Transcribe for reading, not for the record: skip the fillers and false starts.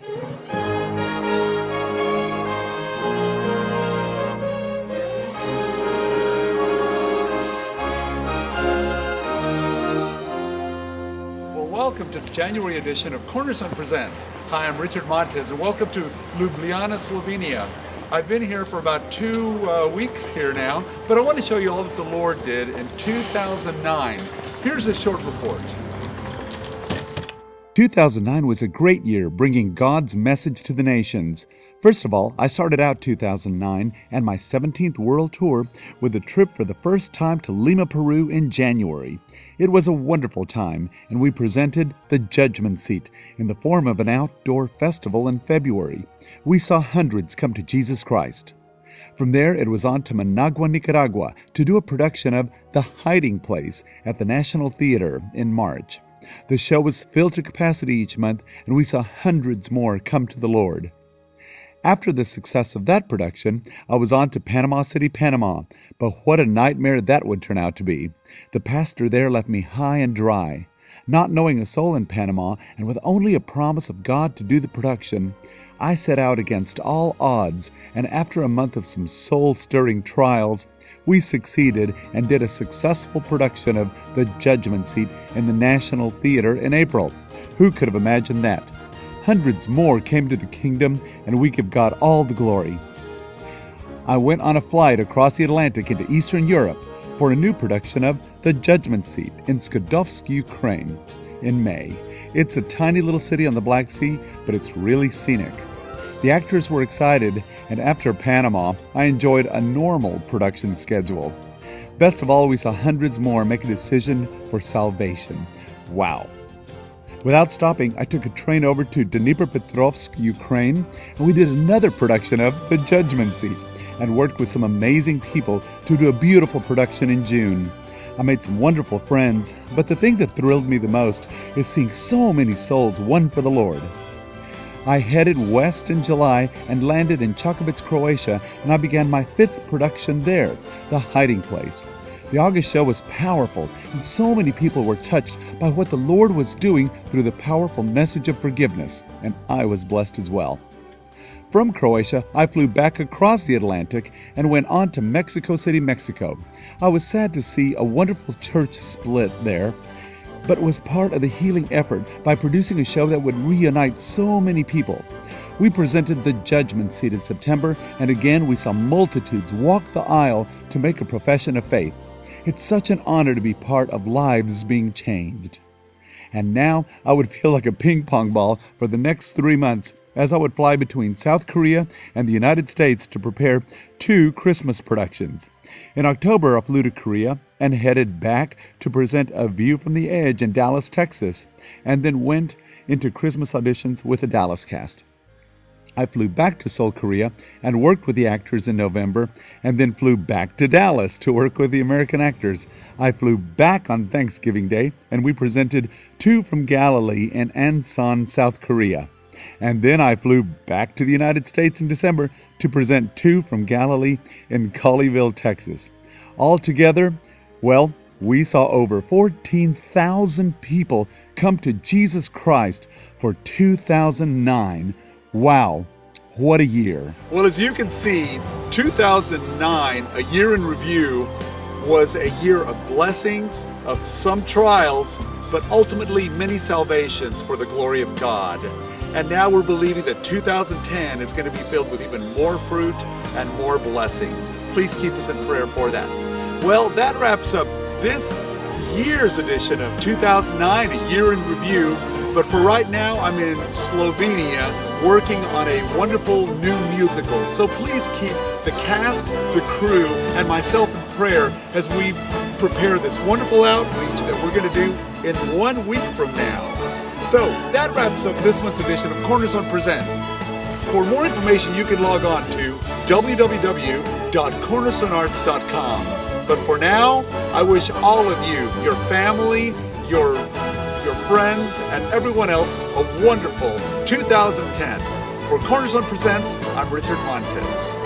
Welcome to the January edition of Cornerstone Presents. Hi, I'm Richard Montes, and welcome to Ljubljana, Slovenia. I've been here for about 2 weeks here now, but I want to show you all that the Lord did in 2009. Here's a short report. 2009 was a great year, bringing God's message to the nations. First of all, I started out 2009 and my 17th world tour with a trip for the first time to Lima, Peru in January. It was a wonderful time, and we presented the Judgment Seat in the form of an outdoor festival in February. We saw hundreds come to Jesus Christ. From there, it was on to Managua, Nicaragua, to do a production of The Hiding Place at the National Theater in March. The show was filled to capacity each month, and we saw hundreds more come to the Lord. After the success of that production, I was on to Panama City, Panama, but what a nightmare that would turn out to be. The pastor there left me high and dry. Not knowing a soul in Panama, and with only a promise of God to do the production, I set out against all odds, and after a month of some soul-stirring trials, we succeeded and did a successful production of The Judgment Seat in the National Theater in April. Who could have imagined that? Hundreds more came to the kingdom, and we give God all the glory. I went on a flight across the Atlantic into Eastern Europe for a new production of The Judgment Seat in Skodowsk, Ukraine, in May. It's a tiny little city on the Black Sea, but it's really scenic. The actors were excited, and after Panama, I enjoyed a normal production schedule. Best of all, we saw hundreds more make a decision for salvation. Wow. Without stopping, I took a train over to Dnipropetrovsk, Ukraine, and we did another production of The Judgment Seat and worked with some amazing people to do a beautiful production in June. I made some wonderful friends, but the thing that thrilled me the most is seeing so many souls won for the Lord. I headed west in July and landed in Čakovec, Croatia, and I began my 5th production there, The Hiding Place. The August show was powerful, and so many people were touched by what the Lord was doing through the powerful message of forgiveness, and I was blessed as well. From Croatia, I flew back across the Atlantic and went on to Mexico City, Mexico. I was sad to see a wonderful church split there, but was part of the healing effort by producing a show that would reunite so many people. We presented The Judgment Seat in September, and again we saw multitudes walk the aisle to make a profession of faith. It's such an honor to be part of lives being changed. And now I would feel like a ping pong ball for the next 3 months as I would fly between South Korea and the United States to prepare 2 Christmas productions. In October, I flew to Korea and headed back to present A View from the Edge in Dallas, Texas, and then went into Christmas auditions with the Dallas cast. I flew back to Seoul, Korea, and worked with the actors in November, and then flew back to Dallas to work with the American actors. I flew back on Thanksgiving Day, and we presented 2 from Galilee in Ansan, South Korea. And then I flew back to the United States in December to present 2 from Galilee in Colleyville, Texas. Altogether, well, we saw over 14,000 people come to Jesus Christ for 2009. Wow, what a year. Well, as you can see, 2009, a year in review, was a year of blessings, of some trials, but ultimately many salvations for the glory of God. And now we're believing that 2010 is going to be filled with even more fruit and more blessings. Please keep us in prayer for that. Well, that wraps up this year's edition of 2009, a year in review. But for right now, I'm in Slovenia working on a wonderful new musical. So please keep the cast, the crew, and myself in prayer as we prepare this wonderful outreach that we're going to do in 1 week from now. So that wraps up this month's edition of Cornerstone Presents. For more information, you can log on to www.cornerstonearts.com. But for now, I wish all of you, your family, your friends, and everyone else a wonderful 2010. For Cornerstone Presents, I'm Richard Montes.